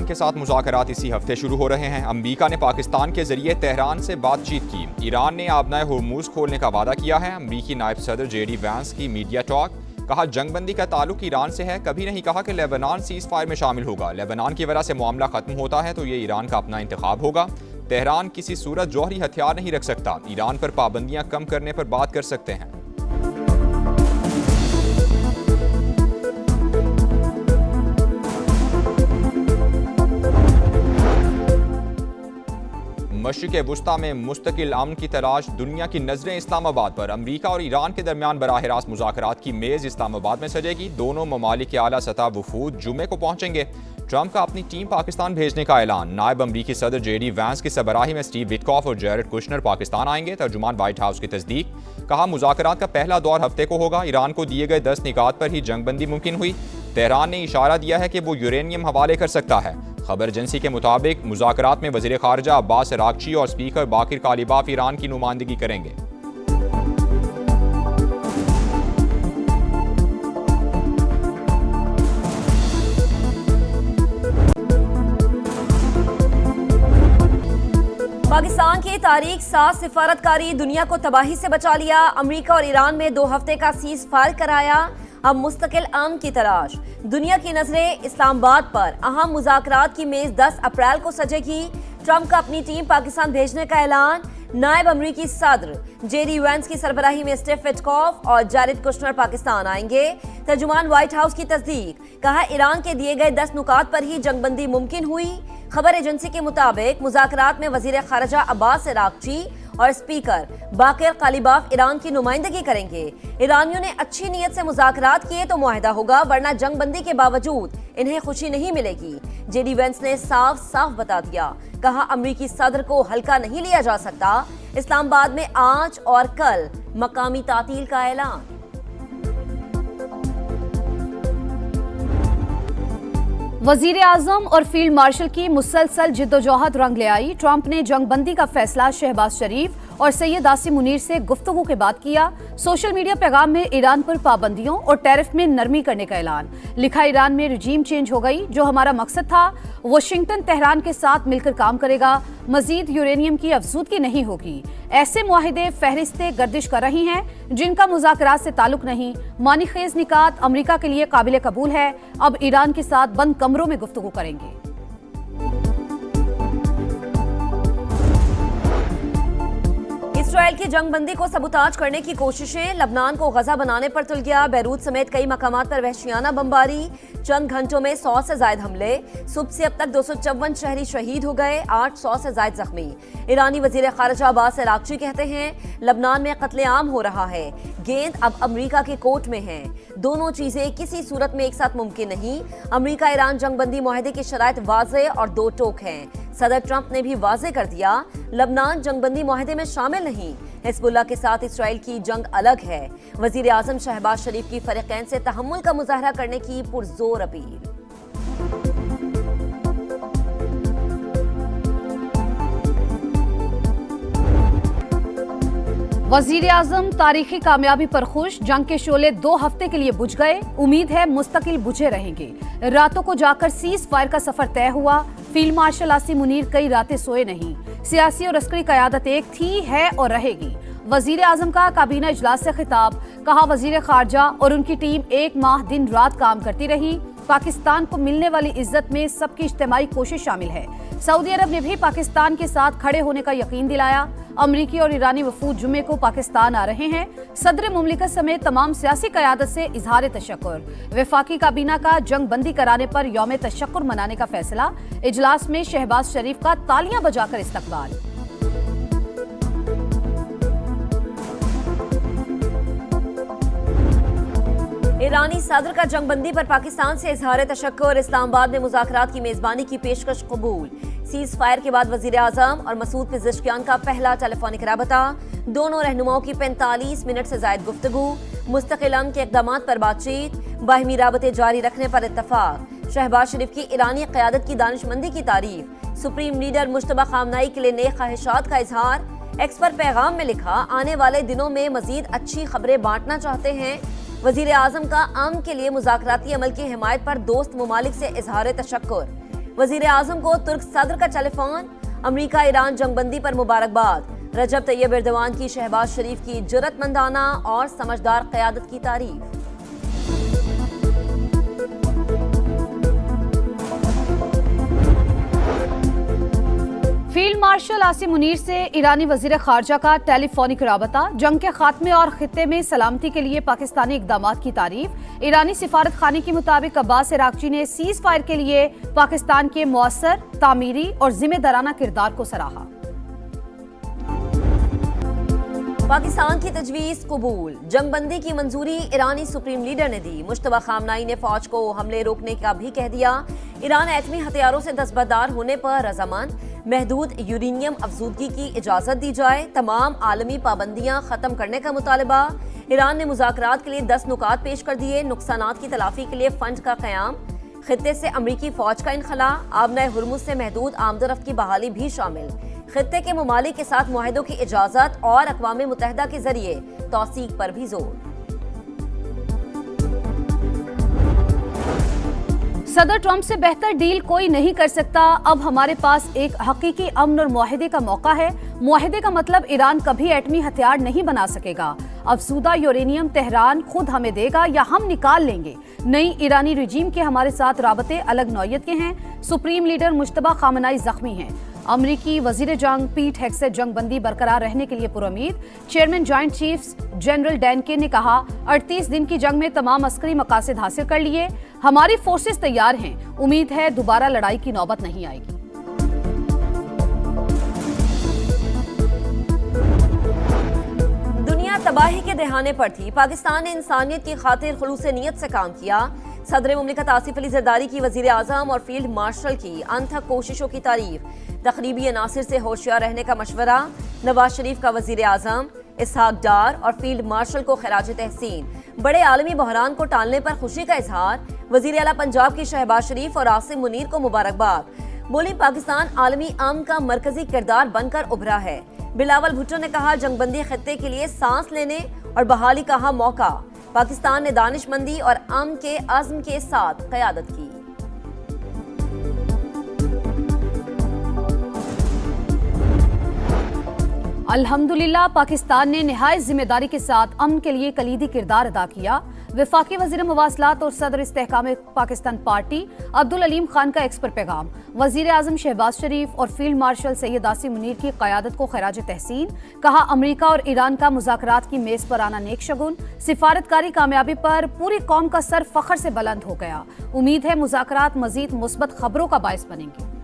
के साथ मुज़ाकरात इसी हफ्ते शुरू हो रहे हैं। अमरीका ने पाकिस्तान के जरिए तेहरान से बातचीत की। ईरान ने आबनाए हुर्मुज़ खोलने का वादा किया है। अमरीकी नायब सदर जेडी वैंस की मीडिया टॉक, कहा जंगबंदी का ताल्लुक ईरान से है, कभी नहीं कहा कि लेबनान सीज़ फायर में शामिल होगा। लेबनान की वजह से मामला खत्म होता है तो ये ईरान का अपना इंतखाब होगा। तेहरान किसी सूरत जौहरी हथियार नहीं रख सकता। ईरान पर पाबंदियां कम करने पर बात कर सकते हैं। मशरिक़ वुस्ता में मुस्तकिल अमन की तलाश, दुनिया की नजरें इस्लामाबाद पर। अमरीका और ईरान के दरमियान बराह रास्त मुज़ाकरात की मेज़ इस्लामाबाद में सजेगी। दोनों ममालिक के आला सतह वफूद जुमे को पहुंचेंगे। ट्रंप का अपनी टीम पाकिस्तान भेजने का ऐलान। नायब अमरीकी सदर जेडी वैंस की सरबराही में स्टीव विटकॉफ और जैरेड कुशनर पाकिस्तान आएंगे। तर्जुमान व्हाइट हाउस की तस्दीक, कहा मुज़ाकरात का पहला दौर हफ्ते को होगा। ईरान को दिए गए 10 निकात पर ही जंगबंदी मुमकिन हुई। तेहरान ने इशारा दिया है कि वो यूरेनियम हवाले कर सकता है। खबर एजेंसी के मुताबिक मुज़ाकरात में वज़ीर ख़ारजा अब्बास अरागची और स्पीकर बाकिर कालिबाफ ईरान की नुमाइंदगी करेंगे। पाकिस्तान की तारीख 7 सिफारतकारी दुनिया को तबाही से बचा लिया। अमेरिका और ईरान में 2 हफ्ते का सीज फायर कराया। अब मुस्तकिल अमन की तलाश, दुनिया की नजरें इस्लामाबाद पर। अहम मुज़ाकरात की मेज 10 अप्रैल को सजेगी। ट्रंप का अपनी टीम पाकिस्तान भेजने का ऐलान। नायब अमरीकी सदर जेडी वैंस की सरबराही में स्टीव विटकॉफ और जैरेड कुशनर पाकिस्तान आएंगे। तर्जुमान व्हाइट हाउस की तस्दीक, कहा ईरान के दिए गए 10 नुकात पर ही जंगबंदी मुमकिन हुई। खबर एजेंसी के मुताबिक मुज़ाकरात में वज़ीर ख़ारजा अब्बास अरागची और स्पीकर बाकिर कालिबाफ ईरान की नुमाइंदगी करेंगे। ईरानियों ने अच्छी नीयत से मुज़ाकरात किए तो मुआहिदा होगा, वरना जंगबंदी के बावजूद इन्हें खुशी नहीं मिलेगी। जेडी वैंस ने साफ साफ बता दिया, कहा अमरीकी सदर को हल्का नहीं लिया जा सकता। इस्लामाबाद में आज और कल मकामी तातील का ऐलान। वजीर आजम और फील्ड मार्शल की मुसलसल जिद्दोजहद रंग ले आई। ट्रंप ने जंगबंदी का फैसला शहबाज शरीफ और सैयद आसिम मुनीर से गुफ्तगू के बाद किया। सोशल मीडिया पैगाम में ईरान पर पाबंदियों और टैरिफ में नरमी करने का ऐलान। लिखा, ईरान में रिजीम चेंज हो गई, जो हमारा मकसद था। वाशिंगटन तेहरान के साथ मिलकर काम करेगा। मजीद यूरेनियम की अफजूदगी नहीं होगी। ऐसे मुआहिदे फहरिस्तें गर्दिश कर रही हैं जिनका मुज़ाकरात से ताल्लुक नहीं। मानीखेज निकात अमरीका के लिए काबिल कबूल है। अब ईरान के साथ बंद कमरों में गुफ्तगू करेंगे। इसराइल की जंगबंदी को सबूताज करने की कोशिशें। लबनान को गजा बनाने पर तुल गया। बैरूत समेत कई मकामात पर वहशियाना बमबारी। चंद घंटों में 100 से ज्यादा हमले। सुबह से अब तक 254 शहरी शहीद हो गए, 800 से ज्यादा जख्मी। ईरानी वजीर खारजा अब्बास अरागची कहते हैं लबनान में कत्लेआम हो रहा है। गेंद अब अमरीका के कोर्ट में है। दोनों चीजें किसी सूरत में एक साथ मुमकिन नहीं। अमरीका ईरान जंगबंदी मुआहदे की शराइत वाज़ेह और दो टोक हैं। सदर ट्रंप ने भी वाज़ेह कर दिया, लबनान जंगबंदी मुआहदे में शामिल नहीं। हिज़्बुल्लाह के साथ इसराइल की जंग अलग है। वज़ीर आज़म शहबाज शरीफ की फ़रीक़ैन से तहम्मुल का मुज़ाहरा करने की पुरज़ोर अपील। वजीर आजम तारीखी कामयाबी पर खुश। जंग के शोले 2 हफ्ते के लिए बुझ गए। उम्मीद है मुस्तकिल बुझे रहेंगे। रातों को जाकर सीज फायर का सफर तय हुआ। फील्ड मार्शल आसिम मुनीर कई रातें सोए नहीं। सियासी और अस्करी क़यादत एक थी, है और रहेगी। वजीर आजम का काबीना इजलास से खिताब, कहा वजीर खारजा और उनकी टीम 1 माह दिन रात काम करती रही। पाकिस्तान को मिलने वाली इज्जत में सबकी इज्तिमाई कोशिश शामिल है। सऊदी अरब ने भी पाकिस्तान के साथ खड़े होने का यकीन दिलाया। अमरीकी और ईरानी वफूद जुमे को पाकिस्तान आ रहे हैं। सदर मुमलिकत समेत तमाम सियासी क़यादत से इजहार तशक्कुर। वफाकी काबीना का जंग बंदी कराने पर यौम तशक्कुर मनाने का फैसला। इजलास में शहबाज शरीफ का तालियां बजाकर इस्तकबाल। ईरानी सदर का जंगबंदी पर पाकिस्तान से इजहार तशक्कुर। इस्लामाबाद में मुज़ाकरात की मेजबानी की पेशकश कबूल। सीज फायर के बाद वजीर आजम और मसूद पिज़ेश्कियान का पहला टेलीफोनिक राबता। दोनों रहनुमाओं की 45 मिनट से ज्यादा गुफ्तगू। मुस्तकिल अमन के इक़दामात पर बातचीत। बाहमी राबते जारी रखने पर इत्तफाक। शहबाज शरीफ की ईरानी क़यादत की दानिशमंदी की तारीफ। सुप्रीम लीडर मुश्तबा खामनाई के लिए नेक ख्वाहिशात का इजहार। एक्स पर पैगाम में लिखा, आने वाले दिनों में मजीद अच्छी खबरें बांटना चाहते हैं। वजीर आजम का अमन के लिए मुज़ाकराती अमल की हिमायत पर दोस्त ममालिक से इजहार तशक्कुर। वजीर आजम को तुर्क सदर का टेलीफोन, अमरीका ईरान जंगबंदी पर मुबारकबाद। रजब तैयब एर्दोआन की शहबाज शरीफ की जुर्रतमंदाना और समझदार क़यादत की तारीफ। फील्ड मार्शल आसिम मुनीर से ईरानी वजीर खारजा का टेलीफोनिक राबता, जंग के खात्मे और खित्ते में सलामती के लिए पाकिस्तानी इकदामात की तारीफ। ईरानी सिफारत खाने के मुताबिक अब्बास इराक्ची ने सीज फायर के लिए पाकिस्तान के मौसर, तामीरी और जिम्मेदाराना किरदार को सराहा। पाकिस्तान की तजवीज कबूल, जंगबंदी की मंजूरी ईरानी सुप्रीम लीडर ने दी। मुश्तबा खामनाई ने फौज को हमले रोकने का भी कह दिया। ईरान एटमी हथियारों से दस्तबरदार होने पर रजामंद। महदूद यूरेनियम अफजूदगी की इजाजत दी जाए। तमाम आलमी पाबंदियां खत्म करने का मुतालबा। ईरान ने मुज़ाकरात के लिए 10 नुकात पेश कर दिए। नुकसानात की तलाफी के लिए फंड का क़याम। खित्ते से अमरीकी फौज का इनखला। आबना हुर्मुज़ से महदूद आमदरफ्त की बहाली भी शामिल। खित्ते के ममालिक के साथ मुआहदों की इजाजत और अक़वाम मुत्तहिदा के जरिए तौसीक पर भी जोर। सदर ट्रंप से बेहतर डील कोई नहीं कर सकता। अब हमारे पास एक हकीकी अमन और मुआहदे का मौका है। मुआहदे का मतलब ईरान कभी एटमी हथियार नहीं बना सकेगा। अफसूदा यूरेनियम तेहरान खुद हमें देगा या हम निकाल लेंगे। नई ईरानी रिजीम के हमारे साथ राबते अलग नौयत के हैं। सुप्रीम लीडर मुश्तबा खामनाई जख्मी हैं। अमरीकी वजीर जंग पीट हेग्सेट जंगबंदी बरकरार रहने के लिए पुरुमीद। चेयरमैन जॉइंट चीफ्स जनरल डैनके ने कहा, 38 दिन की जंग में तमाम अस्करी मकासद हासिल कर लिए। हमारी फोर्सेस तैयार हैं। उम्मीद है दोबारा लड़ाई की नौबत नहीं आएगी। दुनिया तबाही के दहाने पर थी। पाकिस्तान ने इंसानियत की खातिर खुलूस नीयत से काम किया। सदर मुमलिकत आसिफ अली जरदारी की वजीर आजम और फील्ड मार्शल की अनथक कोशिशों की तारीफ। तकरीबी अनासिर से होशियार रहने का मशवरा। नवाज शरीफ का वजीर आजम, इसहाक डार और फील्ड मार्शल को खराज तहसीन। बड़े आलमी बहरान को टालने पर खुशी का इजहार। वजीर आला पंजाब की शहबाज शरीफ और आसिम मुनीर को मुबारकबाद। बोली, पाकिस्तान आलमी अमन का मरकजी किरदार बनकर उभरा है। बिलावल भुट्टो ने कहा, जंगबंदी खित्ते के लिए सांस लेने और बहाली का मौका। पाकिस्तान ने दानिशमंदी और अमन के अज़्म के साथ क़यादत की। अल्हम्दुलिल्लाह, पाकिस्तान ने निहायत जिम्मेदारी के साथ अमन के लिए कलीदी किरदार अदा किया। वफाकी वज़ीर मवासलात और सदर इस्तेहकाम पाकिस्तान पार्टी अब्दुल अलीम खान का एक्स पर पैगाम। वज़ीर आज़म शहबाज शरीफ और फील्ड मार्शल सैयद आसिम मुनीर की क़यादत को खराज तहसीन। कहा, अमरीका और ईरान का मुज़ाकरात की मेज़ पर आना नेक शगुन। सिफारतकारी कामयाबी पर पूरी कौम का सर फ़ख्र से बुलंद हो गया। उम्मीद है मुज़ाकरात मज़ीद मुस्बत खबरों का बायस बनेंगे।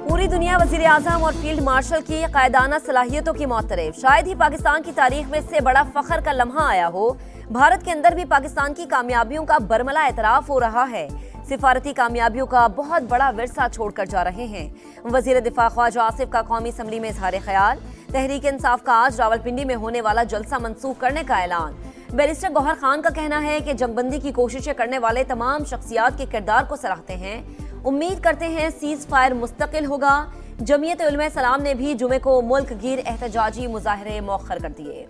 पूरी दुनिया वजीर आजम और फील्ड मार्शल की कायदाना सलाहियतों की मौतरफ। शायद ही पाकिस्तान की तारीख में इससे बड़ा फख्र का लम्हा आया हो। भारत के अंदर भी पाकिस्तान की कामयाबियों का बरमला एतराफ हो रहा है। सिफारती कामयाबियों का बहुत बड़ा विरसा छोड़कर जा रहे हैं। वजीर दिफा ख्वाजा आसिफ का कौमी असम्बली में इजहार ख्याल। तहरीक इंसाफ का आज रावलपिंडी में होने वाला जलसा मनसूख करने का ऐलान। बैरिस्टर गौहर खान का कहना है कि जंगबंदी की कोशिशें करने वाले तमाम शख्सियात के किरदार को सराहते हैं। उम्मीद करते हैं सीज फायर मुस्तकिल होगा। जमीयत उलमा सलाम ने भी जुमे को मुल्क गिर एहतजाजी मुजाहरे मौखर कर दिए।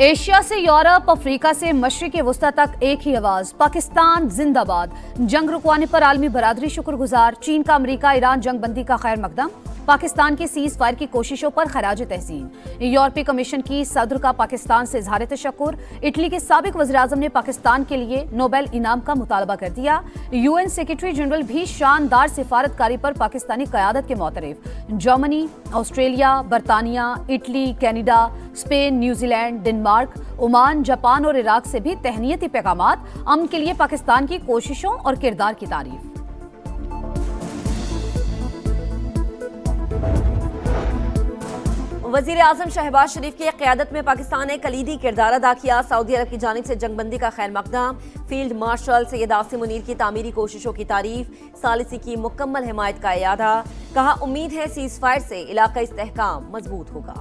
एशिया से यूरोप, अफ्रीका से मशरिक़ वस्ता तक एक ही आवाज, पाकिस्तान जिंदाबाद। जंग रुकवाने पर आलमी बरादरी शुक्रगुजार। चीन का अमरीका ईरान जंग बंदी का खैर मकदम। पाकिस्तान की सीज फायर की कोशिशों पर खराज तहसीन। यूरोपीय कमीशन की सदर का पाकिस्तान से इजहार तशक्कुर। इटली के साबिक वज़ीर आज़म ने पाकिस्तान के लिए नोबेल इनाम का मुतालबा कर दिया। UN सेक्रेटरी जनरल भी शानदार सिफारतकारी पर पाकिस्तानी क़यादत के मोतरफ। जर्मनी, ऑस्ट्रेलिया, बरतानिया, Italy, Canada, Spain, New Zealand, Denmark, Oman, Japan और इराक से भी तहनीती पैगामात। अमन के लिए पाकिस्तान की कोशिशों और किरदार की तारीफ। वजीर आजम शहबाज शरीफ की क़यादत में पाकिस्तान ने कलीदी किरदार अदा किया। सऊदी अरब की जानिब से जंगबंदी का खैर मकदम। फील्ड मार्शल सैयद आसिम मुनीर की तामीरी कोशिशों की तारीफ। सालिसी की मुकम्मल हिमायत का इयादा। कहा, उम्मीद है सीज फायर से इलाका इस्तेहकाम मजबूत होगा।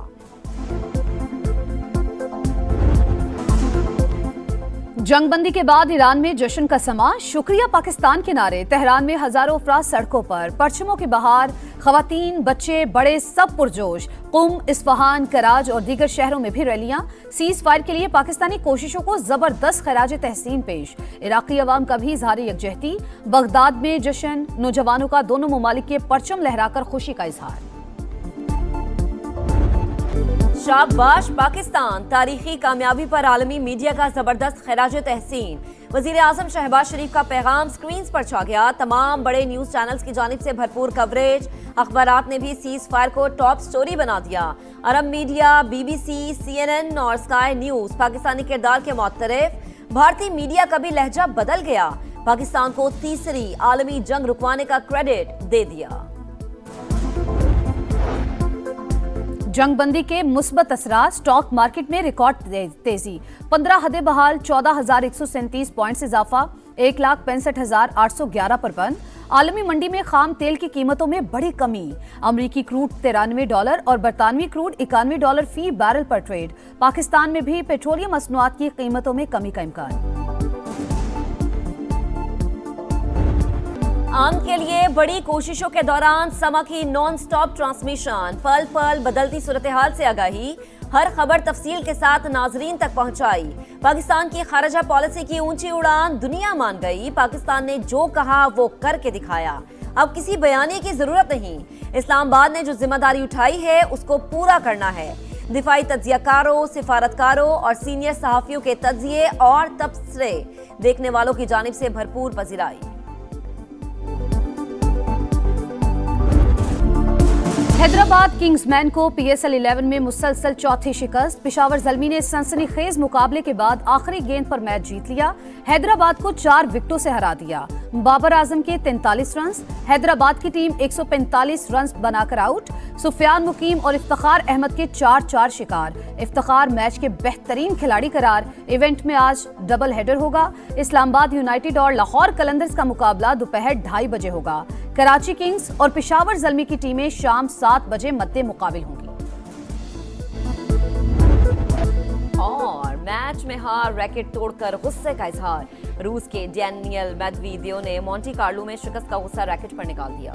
जंगबंदी के बाद ईरान में जश्न का समा, शुक्रिया पाकिस्तान के नारे। तेहरान में हजारों अफराद सड़कों पर, परचमों की बहार, खवातीन, बच्चे, बड़े सब पुरजोश। कुम, इस्फहान, कराज और दीगर शहरों में भी रैलियां। सीज फायर के लिए पाकिस्तानी कोशिशों को जबरदस्त खराज तहसीन पेश। इराकी अवाम का भी इजहार यकजहती। बगदाद में जश्न, नौजवानों का दोनों ममालिक के परचम लहराकर खुशी का इजहार। शाबाश पाकिस्तान, तारीखी कामयाबी पर आलमी मीडिया का जबरदस्त खराज तहसीन। वजीर आजम शहबाज शरीफ का पैगाम स्क्रीन पर छा गया। तमाम बड़े न्यूज चैनल्स की जानिब से भरपूर कवरेज। अखबारात ने भी सीज फायर को टॉप स्टोरी बना दिया। अरब मीडिया, BBC, CNN और स्काई न्यूज पाकिस्तानी किरदार के मुअत्तरिफ। भारतीय मीडिया का भी लहजा बदल गया, पाकिस्तान को तीसरी आलमी जंग रुकवाने का क्रेडिट दे दिया। जंगबंदी के मुस्बत असरात, स्टॉक मार्केट में रिकॉर्ड तेजी। 15 हदें बहाल, 14,137 पॉइंट्स इजाफा, 1,65,811 पर बंद। आलमी मंडी में खाम तेल की कीमतों में बड़ी कमी। अमरीकी क्रूड $93 और बरतानवी क्रूड $91 फी बैरल पर ट्रेड। पाकिस्तान में भी पेट्रोलियम मसनूआत की कीमतों में कमी का इम्कान। आम के लिए बड़ी कोशिशों के दौरान समा की नॉन स्टॉप ट्रांसमिशन, पल पल बदलती सूरत हाल से आगाही, हर खबर तफसील के साथ नाजरीन तक पहुंचाई। पाकिस्तान की खारजा पॉलिसी की ऊंची उड़ान दुनिया मान गई। पाकिस्तान ने जो कहा वो करके दिखाया, अब किसी बयानी की जरूरत नहीं। इस्लामाबाद ने जो जिम्मेदारी उठाई है उसको पूरा करना है। दिफाई तज्जियाकारों, सिफारतकारों और सीनियर सहाफियों के तज्जिए और तबसरे देखने वालों की जानिब से भरपूर पजीराई। हैदराबाद किंग्समैन को PSL 11 में मुसलसल चौथी शिकस्त। पेशावर ज़ल्मी ने सनसनीखेज मुकाबले के बाद आखिरी गेंद पर मैच जीत लिया। हैदराबाद को 4 विकेटों से हरा दिया। बाबर आजम के 43 रन, हैदराबाद की टीम 145 रन बनाकर आउट। सुफियान मुकीम और इफ्तिखार अहमद के 4-4 शिकार। इफ्तिखार मैच के बेहतरीन खिलाड़ी करार। इवेंट में आज डबल हेडर होगा। इस्लामाबाद यूनाइटेड और लाहौर कलंदर्स का मुकाबला दोपहर 2:30 बजे होगा। कराची किंग्स और पेशावर ज़ल्मी की टीमें शाम 7 बजे मद्दे मुकाबिल होंगी। और मैच में हार, रैकेट तोड़कर गुस्से का इजहार। रूस के डैनियल मेदवेदेव ने मोंटी कार्लो में शिकस्त का गुस्सा रैकेट पर निकाल दिया।